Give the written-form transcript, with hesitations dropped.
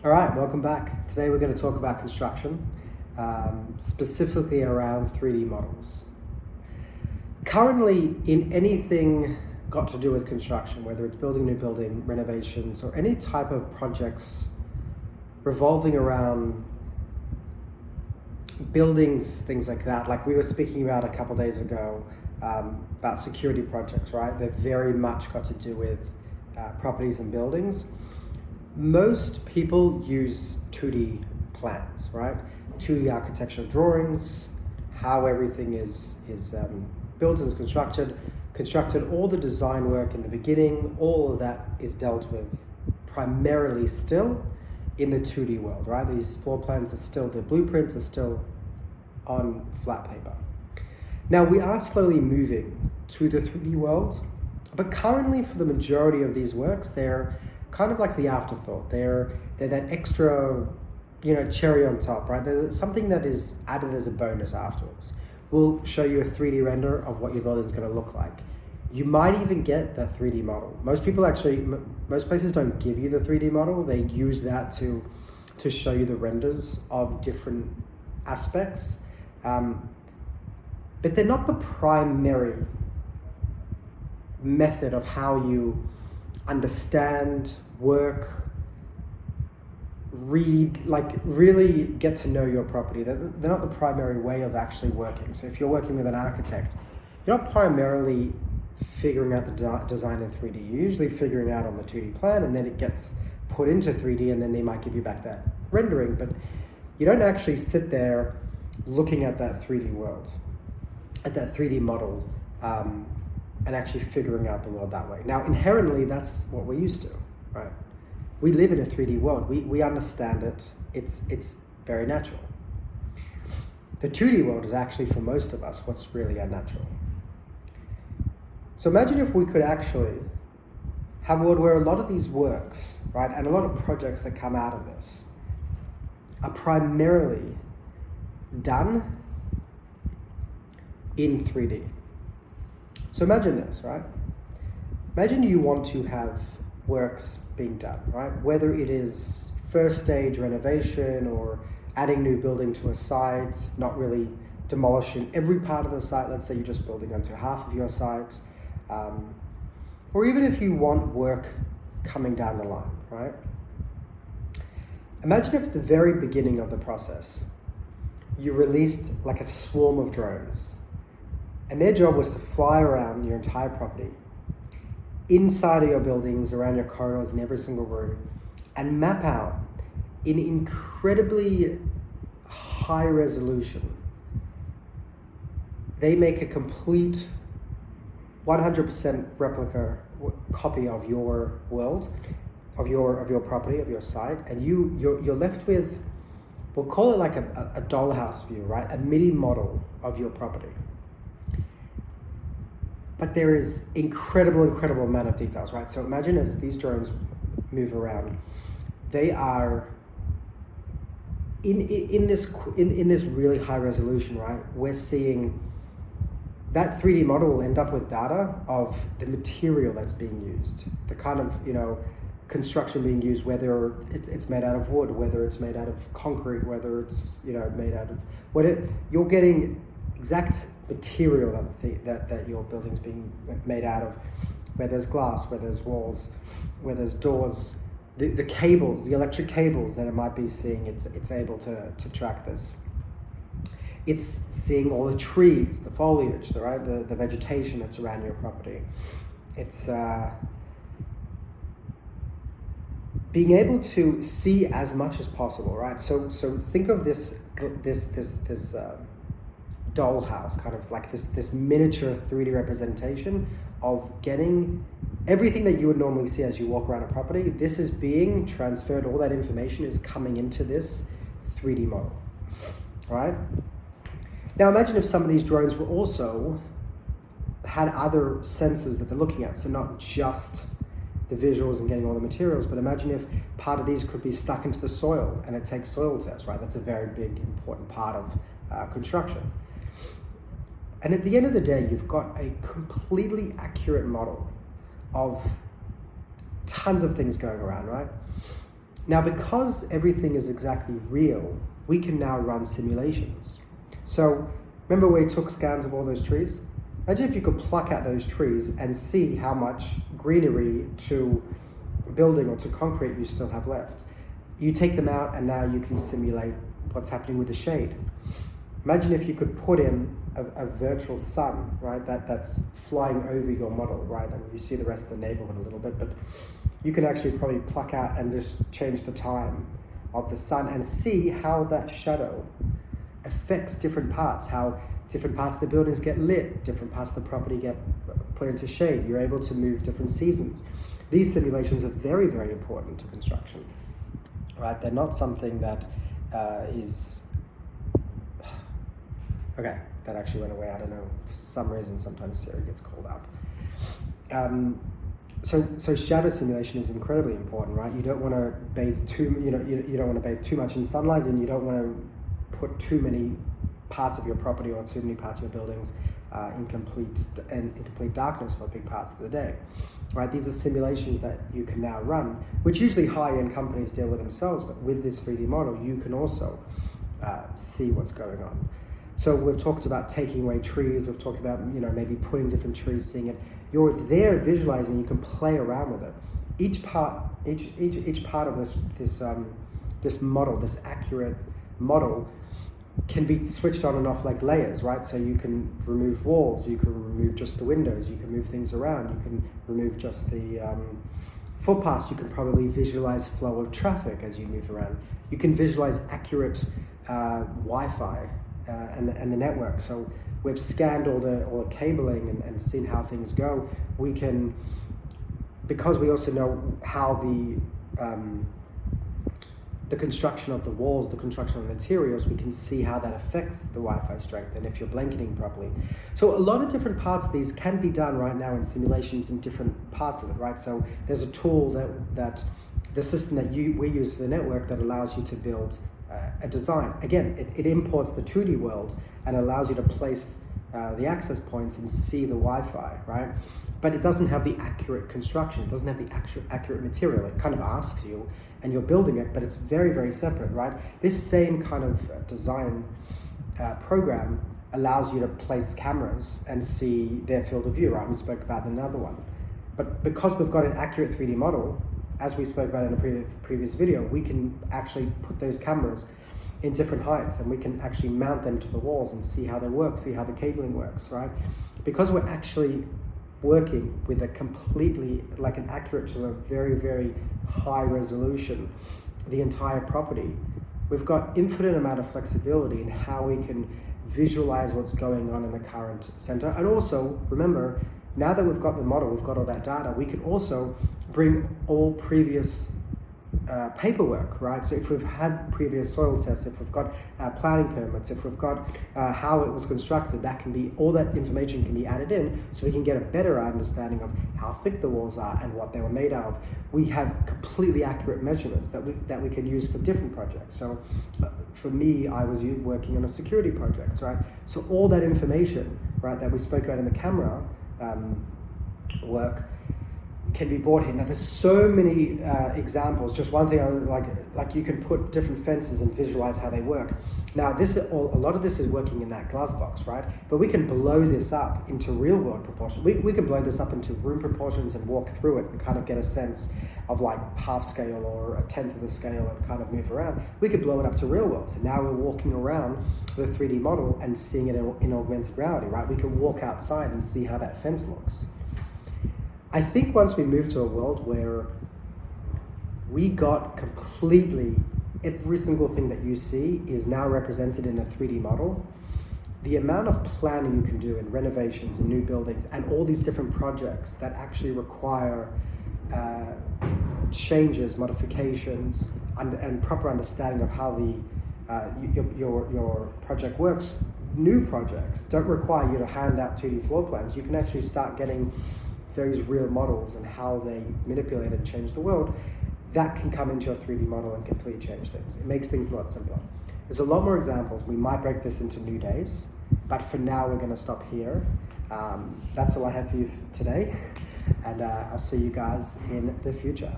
All right, welcome back. Today we're going to talk about construction, specifically around 3D models. Currently, in anything got to do with construction, whether it's building a new building, renovations, or any type of projects revolving around buildings, things like that, like we were speaking about a couple days ago, about security projects, right? They've very much got to do with properties and buildings. Most people use 2D plans, right? 2D architectural drawings, how everything is built and constructed, all the design work in the beginning, all of that is dealt with primarily still in the 2D world, right? These floor plans are still, the blueprints are still on flat paper. Now we are slowly moving to the 3D world, but currently for the majority of these works, they're kind of like the afterthought. They're that extra, cherry on top, right? They're something that is added as a bonus afterwards. We'll show you a 3D render of what your building is going to look like. You might even get that 3D model. Most places don't give you the 3D model. They use that to show you the renders of different aspects. But they're not the primary method of how you understand, work, read, like really get to know your property. They're not the primary way of actually working. So if you're working with an architect, you're not primarily figuring out the design in 3D. You're usually figuring out on the 2D plan, and then it gets put into 3D, and then they might give you back that rendering, but you don't actually sit there looking at that 3D world, at that 3D model, and actually figuring out the world that way. Now, inherently, that's what we're used to, right? We live in a 3D world. We understand it. It's very natural. The 2D world is actually, for most of us, what's really unnatural. So imagine if we could actually have a world where a lot of these works, right, and a lot of projects that come out of this are primarily done in 3D. So imagine this, right? Imagine you want to have works being done, right? Whether it is first stage renovation or adding new building to a site, not really demolishing every part of the site. Let's say you're just building onto half of your site. Or even if you want work coming down the line, right? Imagine if at the very beginning of the process, you released like a swarm of drones, and their job was to fly around your entire property, inside of your buildings, around your corridors, in every single room, and map out in incredibly high resolution. They make a complete 100% replica copy of your world, of your property, of your site, and you're left with, we'll call it like a dollhouse view, right? A mini model of your property. But there is incredible amount of details, right? So imagine as these drones move around, they are in this really high resolution, right? We're seeing that 3D model will end up with data of the material that's being used, the kind of construction being used, whether it's made out of wood, whether it's made out of concrete, whether it's made out of you're getting exact material that your building's being made out of, where there's glass, where there's walls, where there's doors, the cables, the electric cables that it might be seeing, it's able to track this. It's seeing all the trees, the foliage, the vegetation that's around your property. It's being able to see as much as possible, right? So think of this dollhouse, kind of like this miniature 3D representation of getting everything that you would normally see as you walk around a property. This is being transferred. All that information is coming into this 3D model, right? Now imagine if some of these drones were also had other sensors that they're looking at, so not just the visuals and getting all the materials, but imagine if part of these could be stuck into the soil and it takes soil tests, right? That's a very big, important part of construction. And at the end of the day, you've got a completely accurate model of tons of things going around, right? Now, because everything is exactly real, we can now run simulations. So remember we took scans of all those trees? Imagine if you could pluck out those trees and see how much greenery to building or to concrete you still have left. You take them out and now you can simulate what's happening with the shade. Imagine if you could put in a virtual sun, right, that's flying over your model, right, and you see the rest of the neighborhood a little bit, but you can actually probably pluck out and just change the time of the sun and see how that shadow affects different parts, how different parts of the buildings get lit, different parts of the property get put into shade. You're able to move different seasons. These simulations are very, very important to construction, right? They're not something that is... Okay, that actually went away. I don't know, for some reason sometimes Siri gets called up. So shadow simulation is incredibly important, right? You don't want to bathe you don't want to bathe too much in sunlight, and you don't want to put too many parts of your property or too many parts of your buildings in complete darkness for big parts of the day, right? These are simulations that you can now run, which usually high-end companies deal with themselves, but with this 3D model, you can also see what's going on. So we've talked about taking away trees, we've talked about, maybe putting different trees, seeing it. You're there visualizing, you can play around with it. Each part of this model, this accurate model, can be switched on and off like layers, right? So you can remove walls, you can remove just the windows, you can move things around, you can remove just the footpaths, you can probably visualize flow of traffic as you move around. You can visualize accurate Wi-Fi and the network. So we've scanned all the cabling and seen how things go. We can, because we also know how the construction of the walls, the construction of the materials, we can see how that affects the Wi-Fi strength and if you're blanketing properly. So a lot of different parts of these can be done right now in simulations in different parts of it, right? So there's a tool that the system that we use for the network that allows you to build a design. Again, it imports the 2D world and allows you to place the access points and see the Wi-Fi, right? But it doesn't have the accurate construction. It doesn't have the accurate material. It kind of asks you, and you're building it, but it's very, very separate, right? This same kind of design program allows you to place cameras and see their field of view, right? We spoke about another one. But because we've got an accurate 3D model, as we spoke about in a previous video, we can actually put those cameras in different heights and we can actually mount them to the walls and see how they work, see how the cabling works, right? Because we're actually working with a completely, like an accurate to a very, very high resolution, the entire property, we've got infinite amount of flexibility in how we can visualize what's going on in the current center. And also, remember, now that we've got the model, we've got all that data, we can also bring all previous paperwork, right? So if we've had previous soil tests, if we've got planning permits, if we've got how it was constructed, that can be, all that information can be added in so we can get a better understanding of how thick the walls are and what they were made out of. We have completely accurate measurements that we can use for different projects. So for me, I was working on a security project, right? So all that information, right, that we spoke about in the camera work can be brought here. Now there's so many examples. Just one thing, like you can put different fences and visualize how they work. Now a lot of this is working in that glove box, right? But we can blow this up into real world proportions. We can blow this up into room proportions and walk through it and kind of get a sense of like half scale or a tenth of the scale and kind of move around. We could blow it up to real world. And now we're walking around with a 3D model and seeing it in augmented reality, right? We can walk outside and see how that fence looks. I think once we move to a world where we got completely every single thing that you see is now represented in a 3D model, the amount of planning you can do in renovations and new buildings and all these different projects that actually require changes, modifications, and proper understanding of how your project works. New projects don't require you to hand out 2D floor plans. You can actually start getting those real models and how they manipulate and change the world. That can come into your 3D model and completely change things. It makes things a lot simpler. There's a lot more examples. We might break this into new days, but for now we're going to stop here. That's all I have for you today, and I'll see you guys in the future.